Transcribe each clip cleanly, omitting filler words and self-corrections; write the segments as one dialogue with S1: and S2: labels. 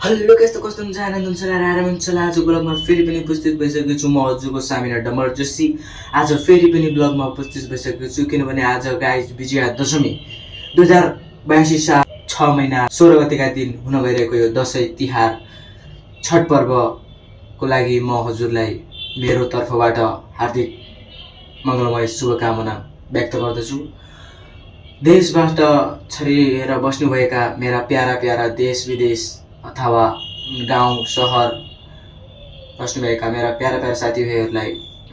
S1: Hello कस्तो कस्तो हुन्छ आनन्द हुन्छ आराम हुन्छ आजको ब्लगमा फेरि पनि उपस्थित भइसकेको छु म हजुरको सामिना डमर जोशी आज फेरि पनि ब्लगमा उपस्थित भइसकेको छु किनभने आज गाइस विजया दशमी 2082 साल 6 महिना 16 गतेका दिन हुन गइरहेको यो दशैं तिहार छठ पर्वको लागि म हजुरलाई मेरो तर्फबाट हार्दिक मङ्गलमय शुभकामना व्यक्त गर्दछु। देशबाट छरिएर बस्नुभएका मेरा प्यारा प्यारा देश विदेश अथवा गाउँ सहर बस्नुभएका मेरा प्यारा प्यारा साथीभाइहरूलाई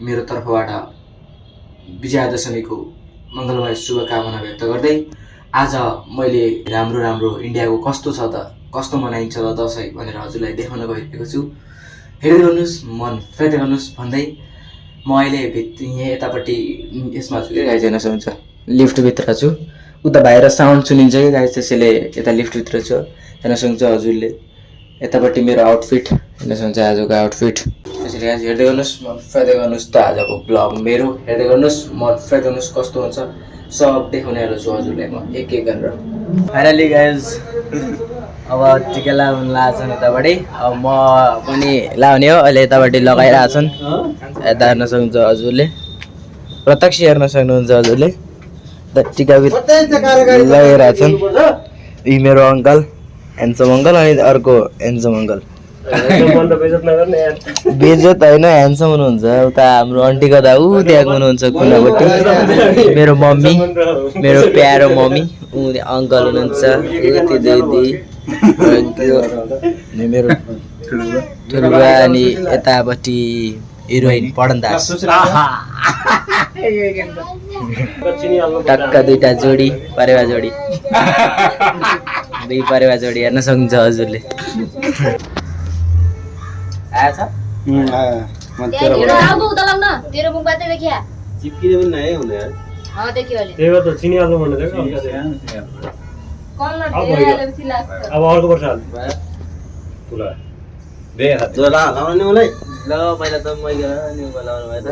S1: मेरो तर्फबाट विजयादशमीको मङ्गलमय शुभकामना व्यक्त गर्दै आज मैले राम्रो इन्डियाको कस्तो छ त कस्तो मनाइन्छ त दशैं भनेर हजुरलाई देखाउन गइरहेको छु। हेर्दै गर्नुहोस् मन फेर्दै गर्नुहोस् भन्दै म अहिले यहाँ यतापट्टि यसमा छु गाइस हेर्न सक्नुहुन्छ लिफ्टभित्र छु। उता बाहिर साउन्ड सुनिन्छ कि गाइस त्यसैले यता लिफ्टभित्र छु हेर्न सक्नुहुन्छ हजुरले। यतापट्टि मेरो आउटफिट हेर्न सक्नुहुन्छ आजको आउटफिट त्यसैले गाइस हेर्दै गर्नुहोस् मन फेर्दै गर्नुहोस् त आजको ब्लग मेरो हेर्दै गर्नुहोस् मन फेर्दै गर्नुहोस् कस्तो हुन्छ सब देखाउनेहरू छु हजुरलाई म एक एक गरेर। फाइनली गाइस अब टिका लगाउनु लाग्छन् यतापट्टि अब म पनि लाउने हो अहिले यतापट्टि लगाइरहेको छन् यता हेर्न सक्नुहुन्छ हजुरले प्रत्यक्ष हेर्न सक्नुहुन्छ हजुरले टिका लगाइरहेको छन्। यी मेरो अङ्कल ह्यान्डसम अङ्कल अनि अर्को ह्यान्डसम अङ्कल बेजत होइन ह्यान्डसम हुनुहुन्छ। उता हाम्रो आन्टीको दा ऊ त्यहाँ हुनुहुन्छ कुनापट्टि मेरो मम्मी मेरो प्यारो मम्मी ऊ अङ्कल हुनुहुन्छ यति दिदी मेरो ठुलबुवा अनि यतापट्टि हिरोइन पढन दास टक्क दुईटा जोडी परेवा जोडी दुई परेवा जोडी हेर्न सक्नुहुन्छ हजुरले। आएछ पहिला त मैले लगाउनु भयो त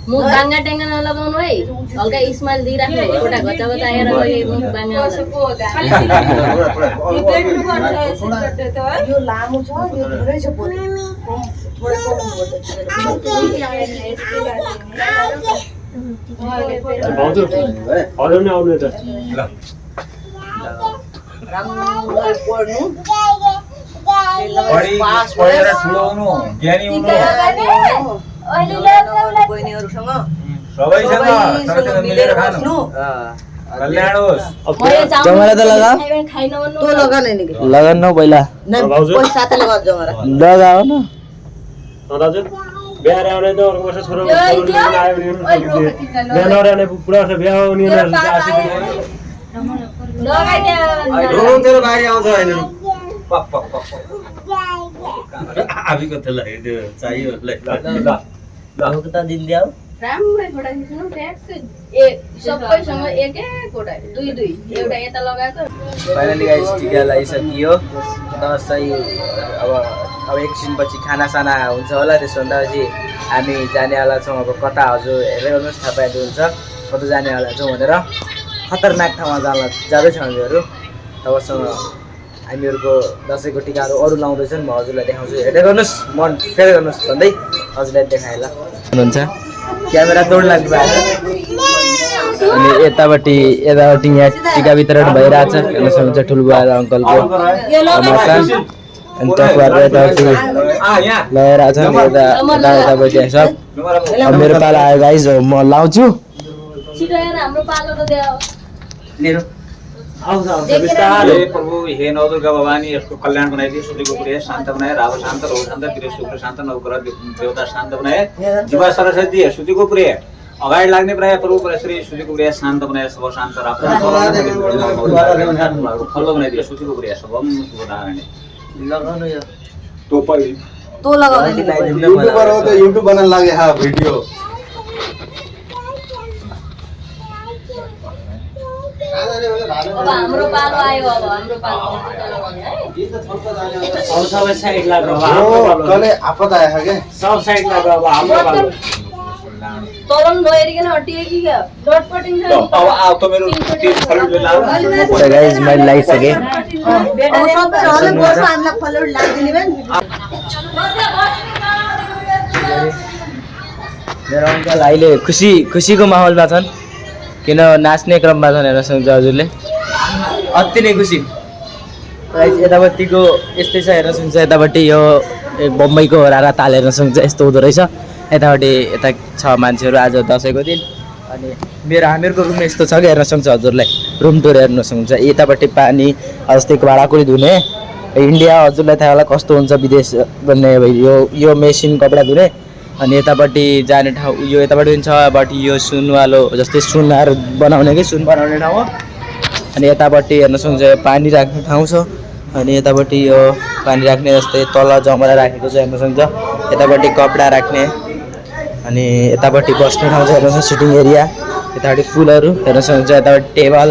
S2: मुख बाङ्गा टेङ्गा नलगाउनु है हल्का स्माइल दिइराख्नु एउटा घचा घचा आएर गए मुख बाङ्गा यो लामो छ यो धेरै छ
S1: लगाउनु पहिला लगाओ न
S2: राम्रै फोटा खिच्नु सबैसँग एक फोटा दुई दुई एउटा यता लगाएको।
S1: फाइनली गाइस टिका लगाइसकियो दसैँ अब एकछिनपछि खानासाना हुन्छ होला त्यसभन्दा पछि हामी जानेवाला छौँ। अब कता हजुर हेर्दै गर्नुहोस् थाहा पाइदिनुहुन्छ कता जानेवाला छौँ भनेर खतरनाक ठाउँमा जाँदैछ हामीहरू। तबसम्म हामीहरूको दसैँको टिकाहरू अरू लाउँदैछन् म हजुरलाई देखाउँछु हेर्दै गर्नुहोस् मन फेरि गर्नुहोस् भन्दै हजुरलाई देखाएँ ल हुनुहुन्छ क्यामेरा तोड लाग्नु भएको अनि यतापट्टि यहाँ टिका वितरण भइरहेछ हेर्न सक्नुहुन्छ ठुलबुवा र अङ्कलको अनि टकुवाहरू यतापट्टि लगाइरहेछन् यता बसिरहेको छ। अब मेरो पालो आयो गाइस म लाउँछु
S3: प्रभु हे नवदुर्गा भवानी यसको कल्याण बनाइदिए सूर्यको प्रिय शान्त बनाए राव शान्त रौ शान्त प्रिय शुक्र शान्त नवग्रह देवता शान्त बनाए जीवा सरस्वती सूर्यको प्रिय अगाडि लाग्ने प्राय प्रभु श्री सूर्यको प्रिय शान्त बनाए सब शान्त राव फलो बनाइदिए सूर्यको प्रिय सबम शुभनारायण
S1: लगाउनु यो
S4: तो लगाउने युट्युबर हो त युट्युब बनाउन लागे हा भिडियो
S2: अब हाम्रो पालो आयो अब हाम्रो पालो
S3: अब सबै साइड लाग्यो
S4: कले आपत आया है के
S3: सब साइड लाग्यो अब हाम्रो पालो
S2: तलन नहेरिकन हटियो कि क्या लटपटिङ छ
S3: अब आऊ त मेरो के फलुट लाऊ
S1: So guys, मैले लागिसकेँ।
S4: अब सबैजनाले बोल्छ हामीलाई फलोड लागिदिने भए नि।
S1: मेरो अङ्कल अहिले खुसीको माहौलमा छन्, किन नाच्ने क्रममा छन् हेर्न सक्नुहुन्छ हजुरले। अति नै खुसी। यतापट्टिको यस्तै छ हेर्न सक्नुहुन्छ, यतापट्टि यो बम्बईको रारा ताल हेर्न सक्नुहुन्छ यस्तो हुँदो रहेछ। यतापट्टि यता छ मान्छेहरू, आज दसैँको दिन। अनि हामीहरूको रुम यस्तो छ कि हेर्न सक्नुहुन्छ हजुरलाई, रुम टुर हेर्न सक्नुहुन्छ। यतापट्टि पानी जस्तै भाँडाकुँडी धुने, इन्डिया हजुरलाई थाहा होला कस्तो हुन्छ विदेश भन्ने यो मेसिन कपडा धुने। अनि यतापट्टि जाने ठाउँ यो यतापट्टि पनि छ, बट यो सुनवालो जस्तै सुनहरू बनाउने कि सुन बनाउने ठाउँ हो। अनि यतापट्टि हेर्न सक्नुहुन्छ पानी राख्ने ठाउँ छ। अनि यतापट्टि यो पानी राख्ने जस्तै तल जमरा राखेको छ हेर्न सक्नुहुन्छ। यतापट्टि कपडा राख्ने, अनि यतापट्टि बस्ने ठाउँ छ हेर्न सक्नुहुन्छ, सिटिङ एरिया। यतापट्टि फुलहरू हेर्न सक्नुहुन्छ, यतापट्टि टेबल।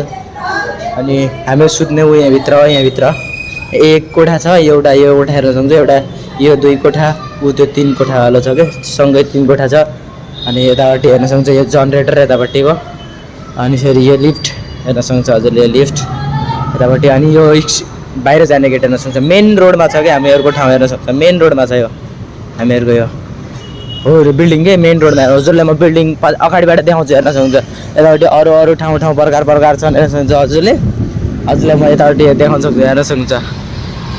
S1: अनि हामी सुत्ने यहाँभित्र एक कोठा छ, एउटा यो कोठा हेर्न सक्नुहुन्छ, एउटा यो 2 कोठा, ऊ त्यो 3 कोठा वाला छ क्या, सँगै 3 कोठा छ। अनि यतापट्टि हेर्न सक्नुहुन्छ यो जनरेटर यतापट्टिको। अनि फेरि यो लिफ्ट हेर्न सक्नुहुन्छ हजुरले, यो लिफ्ट यतापट्टि। अनि यो बाहिर जाने गेट हेर्न सक्नुहुन्छ, मेन रोडमा छ क्या हामीहरूको ठाउँ हेर्न सक्नुहुन्छ, मेन रोडमा छ यो हामीहरूको यो हो बिल्डिङ के मेन रोडमा। हजुरलाई म बिल्डिङ अगाडिबाट देखाउँछु हेर्न सक्नुहुन्छ। यतापट्टि अरू ठाउँ प्रकार छन् हेर्न सक्नुहुन्छ हजुरलाई म यतापट्टि देखाउन सक्छु हेर्न सक्नुहुन्छ।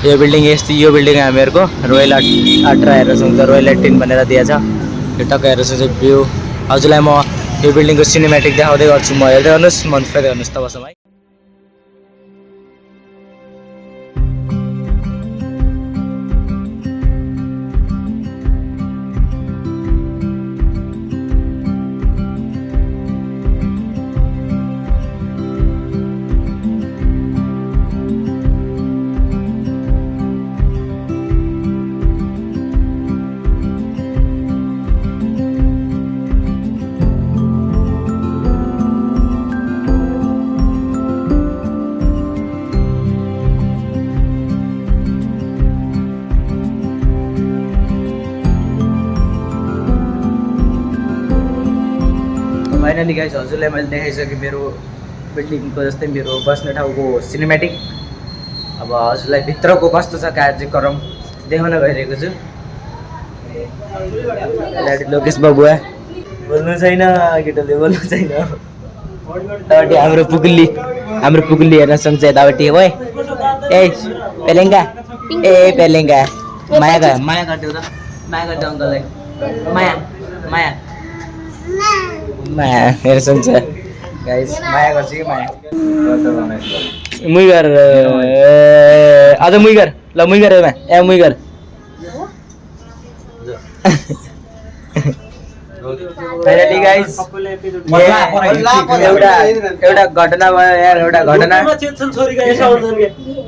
S1: यो बिल्डिङ यो बिल्डिङ हामीहरूको रोयल अल्ट्रा हेर्न सक्नुहुन्छ, रोयल 18 भनेर दिएछ। यो टक्क हेर्न सक्नुहुन्छ भ्यू। हजुरलाई म यो बिल्डिङको सिनेमेटिक देखाउँदै गर्छु, म हेर्दै गर्नुहोस्, मन फेरि हेर्नुहोस् तबसम्म है। फाइनली गाइस हजुरलाई मैले देखाइसकेँ मेरो बिल्डिङको जस्तै मेरो बस्ने ठाउँको सिनेमेटिक। अब हजुरलाई भित्रको कस्तो छ कार्यक्रम देखाउन गइरहेको छु। लोकेश बबुवा बोल्नु छैन, केटाले बोल्नु छैन। यतापट्टि हाम्रो पुगुल्ली हेर्न सक्छ यतापट्टि। ओए ए पेलेङ्गा, माया गरिदेऊ त, माया गरिदेऊ अङ्कललाई, माया हेर्न सक्छ गाइस, माया गर्छु कि माया। मुइगर अझ मुइगर ल मुइगर ए मुइगर। फाइनली गाइस एउटा घटना भयो यार, एउटा घटना।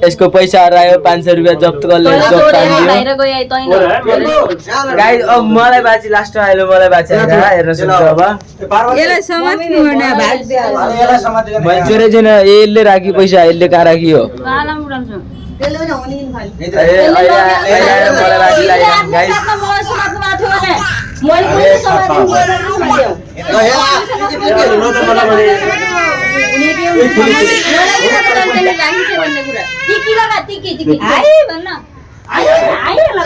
S1: यसको पैसा हरायो, 500 रुपियाँ जफ्त गर्ले गाइस। अब मलाई बाँची लास्ट आयो, मलाई बाँची हेर्न सक्छु। अब चोरे छैन, यसले राखी पैसा, यसले कहाँ राखियो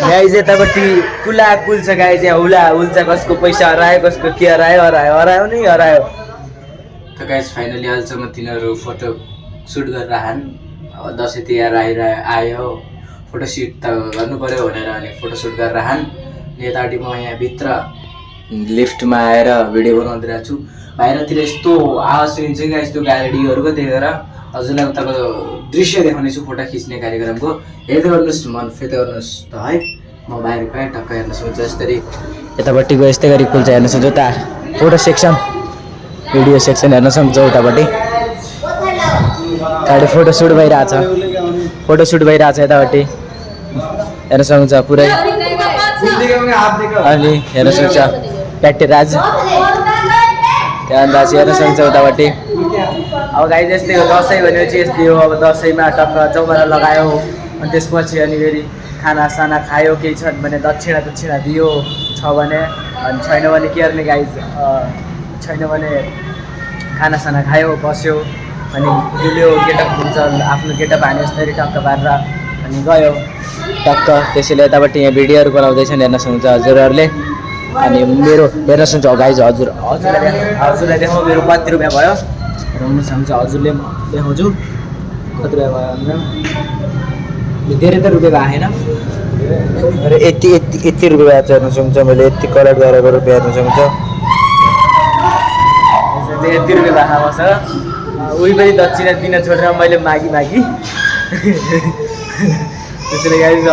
S1: गाइस। यतापट्टि कुला कुल छ गाइस, यहाँ हुला हुल्छ, कसको पैसा हरायो, कसको के हरायो नि हरायो। त गाइस फाइनली अहिलेसम्म तिनीहरू फोटो सुट गरेर हान। दसैँ तिहार आयो, फोटो सुट त गर्नु पऱ्यो भनेर अनि फोटो सुट गरेर हान। यतापट्टि म यहाँ भित्र लिफ्टमा आएर भिडियो बनाउँदै छु। बाहिरतिर यस्तो आवाज सुनिन्छ कि यस्तो गाडीहरूको, त्यही भएर हजुरलाई उताको दृश्य देखाउनेछु फोटो खिच्ने कार्यक्रमको। हेर्दै गर्नुहोस्, मन फेर्दै गर्नुहोस् त है। म बाहिर गएँ टक्क हेर्न सक्छु यस्तरी। यतापट्टिको यस्तै गरी खुल्छ हेर्न सक्छु। उता फोटो सेक्सन, भिडियो सेक्सन हेर्न सक्छ उतापट्टि। यतापट्टि फोटो सुट भइरहेछ यतापट्टि हेर्न सक्नुहुन्छ पुरै। अनि हेर्न सक्छ प्याटेराज, त्यहाँ हेर्न सक्छ उतापट्टि। अब गाइस यस्तै हो, दसैँ भनेपछि यस्तै हो। अब दसैँमा टक्क चौबन्दा लगायो, अनि त्यसपछि अनि फेरि खानासाना खायो, केही छ भने दक्षिणा दियो, छ भने, अनि छैन भने के गर्ने गाइस।
S5: छैन भने खानासाना खायो बस्यो अनि डुल्यो गेटअप हुन्छ आफ्नो गेटअप हाने जस्तै टक्क पारेर अनि गयो टक्क। त्यसैले यतापट्टि यहाँ भिडियोहरू बनाउँदैछन् हेर्न सक्नुहुन्छ हजुरहरूले। अनि मेरो हेर्न सक्नुहुन्छ गाइज हजुरलाई देखाउँ मेरो कति रुपियाँ भयो हेर्न सक्नुहुन्छ हजुरले देखाउँछु कति रुपियाँ भयो भनेर। धेरै त रुपियाँ भएको छैन
S4: अरे यति रुपियाँ हेर्न सक्नुहुन्छ मैले यति कलेक्ट गरेको रुपियाँ हेर्न सक्नुहुन्छ।
S5: यति रुपियाँ भएको छ उही पनि दक्षिणा दिन छोडेर मैले मागी त्यसैले गाइज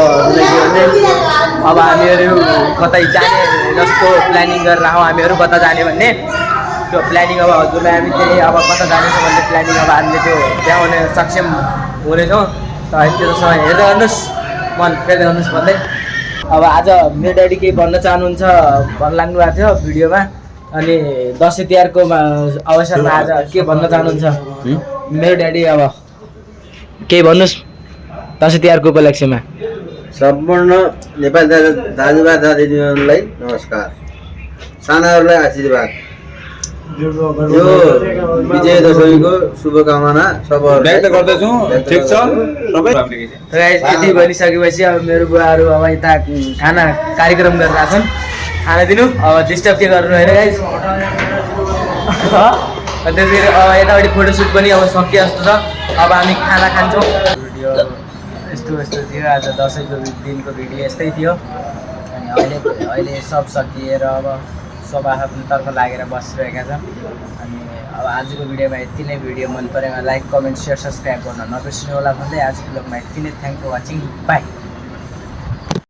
S5: अब हामीहरू कतै जाने जस्तो प्लानिङ गरेर आउँ हामीहरू कता जाने भन्ने त्यो प्लानिङ अब हजुरलाई हामी त्यही अब कता जाने छ भन्ने प्लानिङ अब हामीले त्यो देखाउने सक्षम हुनेछौँ। त अहिले त्यो समय हेर्दै गर्नुहोस् मन फेर्दै गर्नुहोस् भन्दै। अब आज मेरो ड्याडी केही भन्न चाहनुहुन्छ भन्न लाग्नु भएको थियो भिडियोमा अनि दसैँ तिहारको अवसरमा आज के भन्न चाहनुहुन्छ मेरो ड्याडी? अब केही भन्नुहोस् दसैँ तिहारको उपलक्ष्यमा।
S4: सम्पूर्ण नेपाली दाजुभाइ दाजुदिदीहरूलाई नमस्कार, सानाहरूलाई आशीर्वाद। यो विजय दशमीको शुभकामना सबैहरू
S3: व्यक्त गर्दछु। ठिक छ सबै
S5: यति भनिसकेपछि अब मेरो बुवाहरू अब यता खाना कार्यक्रम गरेर आएको छन् खाना दिनु। अब डिस्टर्ब के गर्नु होइन गाइस। त्यसरी अब यतापट्टि फोटोसुट पनि अब सकिए जस्तो छ। अब हामी खाना खान्छौँ। भिडियो यस्तो थियो आज दसैँको दिनको भिडियो यस्तै थियो। अनि अहिले सब सकिएर अब सब आफ्नो तर्फ लागेर बसिरहेका छन्। अनि अब आजको भिडियोमा यति नै। भिडियो मन परेमा लाइक कमेन्ट सेयर सब्सक्राइब गर्न नबिर्सिनु होला भन्दै आजको ब्लगमा यति नै। Thank you watching, by.